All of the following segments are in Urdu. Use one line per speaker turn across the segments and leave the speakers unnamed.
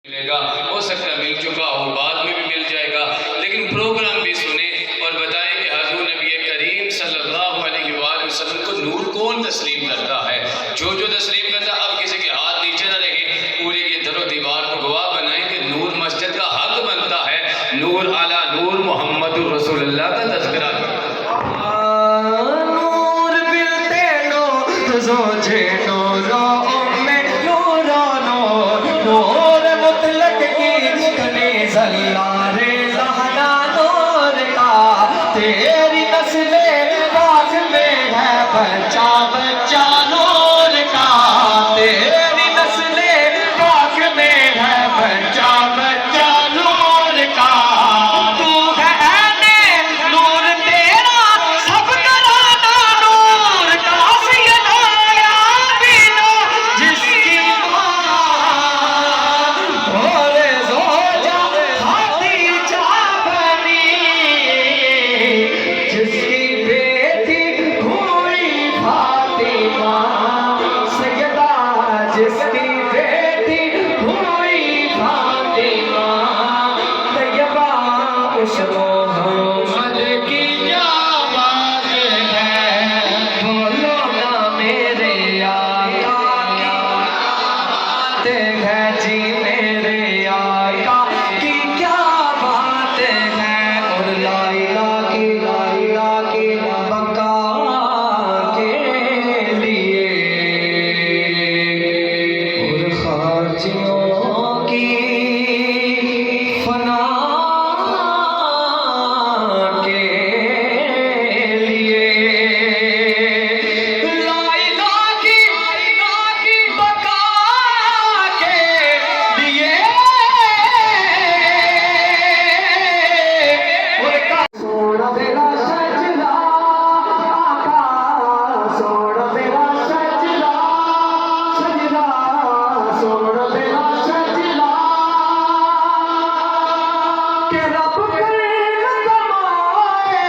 ملے گا، ہو سکتا ہے مل چکا ہو، بعد میں بھی مل جائے گا، لیکن پروگرام بھی سنیں اور بتائیں کہ حضور نبی کریم صلی اللہ علیہ وآلہ وسلم کو نور کون تسلیم کرتا ہے؟ جو تسلیم کرتا ہے، اب کسی کے ہاتھ نیچے نہ رکھیں، پوری یہ در و دیوار کو گواہ بنائیں کہ نور مسجد کا حق بنتا ہے، نور علی نور محمد رسول اللہ کا تذکرہ
نور بلتے نور زوجے نوروں میں نور مطلق کی کنیز اللہ رے لہنا نور کا، تیری نسل پاک میں ہے بچہ بچہ نور کا، تیری نسل پاک میں ہے بچہ بچہ نور کا، تو ہے نور تیرا سب کرانا نور کا، سیدایا بینو جس کی جس کی بیٹی ہوئی فاطمہ طیبہ، اس محمد کی کیا بات ہے، بولو نا میرے آقا کیا بات ہے جی، میرے آقا کی کیا بات ہے، اور لا الہ کی بقا کے لیے خارجیوں کی فنا کے لیے، لا الہ کی بقا کے لیے، سوڑ میرا سجدہ آقا، سوڑ میرا سجدہ سجدہ، سوڑ میرا سجدہ کہ رب کرم کمائے،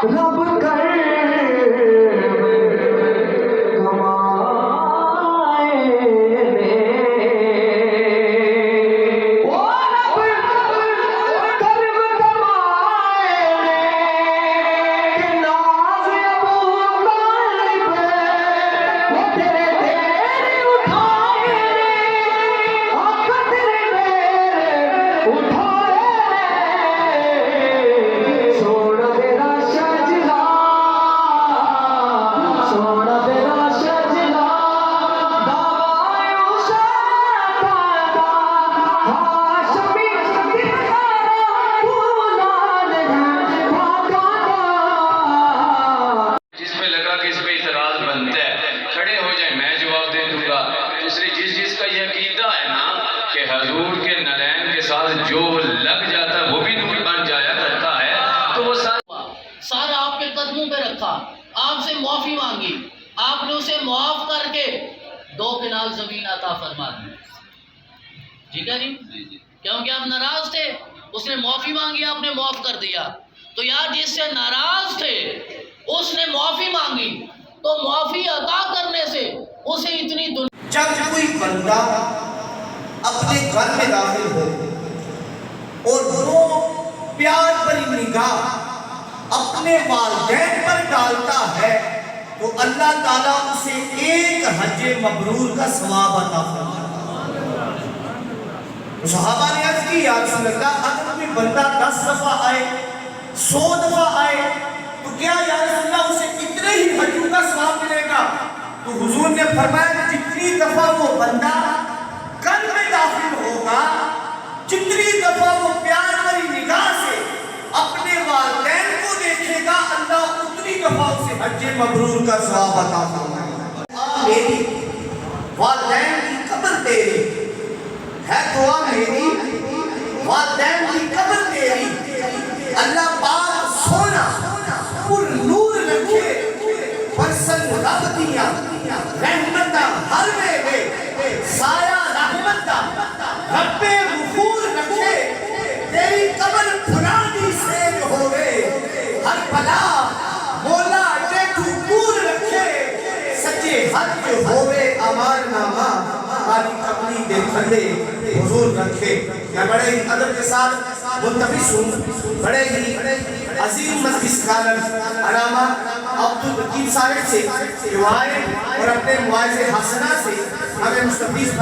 رب کرم کمائے، او رب کرم کمائے کہ ناز ابو طالب وہ تیرے دیر اٹھائے، آقا تیرے دیر اٹھائے، سوڑ میرا سجدہ، سوڑ میرا سجدہ، دعوائے اساتہ ہاشمی کردارہ پولاد ہے بھاگانا۔
جس پہ لگا کہ اس پہ اعتراض بنتا ہے، کھڑے ہو جائیں، میں جواب دے دوں گا۔ دوسری جس کا یہ عقیدہ ہے نا کہ حضور کے نلین کے ساتھ جو لگ جاتا ہے وہ بھی نور بن جایا کرتا ہے، تو وہ
سارا آپ کے قدموں پہ رکھا، آپ سے معافی مانگی، آپ نے اسے معاف کر کے 2 کنال زمین عطا فرما دی، ٹھیک ہے جی؟ کیونکہ آپ ناراض تھے، اس نے معافی مانگی، آپ نے معاف کر دیا، تو یار جس سے ناراض تھے اس نے معافی مانگی، تو معافی عطا کرنے سے اسے اتنی دنیا۔
جب کوئی بندہ اپنے گھر میں داخل ہو اور وہ پیار بھری نگاہ اپنے والدین پر ڈالتا ہے تو اللہ تعالیٰ اسے ایک حج مبرور کا ثواب عطا فرماتا ہے۔ صحابہ نے عرض کی، یا رسول اللہ، اگر کوئی بندہ 10 دفعہ آئے، 100 دفعہ آئے تو کیا یا رسول اللہ اسے اتنے ہی حجوں کا ثواب ملے گا؟ تو حضور نے فرمایا جتنی دفعہ وہ بندہ گھر میں داخل ہوگا، جتنی دفعہ وہ پیار بھری نگاہ سے اپنے والدین کو دیکھے گا، اللہ اتنی دفعہ اسے حج مبرور کا ثواب عطا فرمائے گا۔ میری والدین کی قبر تیری ہے، دعا میری والدین کی قبر تیری، اللہ پاک سونا پر نور رکھے، برسن رب دیا رحمتہ ہر ویلے، سایہ رحمتہ رب غفور رکھے، تیری قبر پرانی سیر ہوئے، ہر بلا مولا جے تو دور رکھے، سچے حق ہوئے امار نامہ کندھے حضور رکھے. میں بڑے ہی ادب کے ساتھ ملتمس ہوں بڑے ہی عظیم مجلس کالر علامہ عبدالحکیم صاحب سے روایت اور اپنے مواعظ حسنہ سے ہمیں مستفیض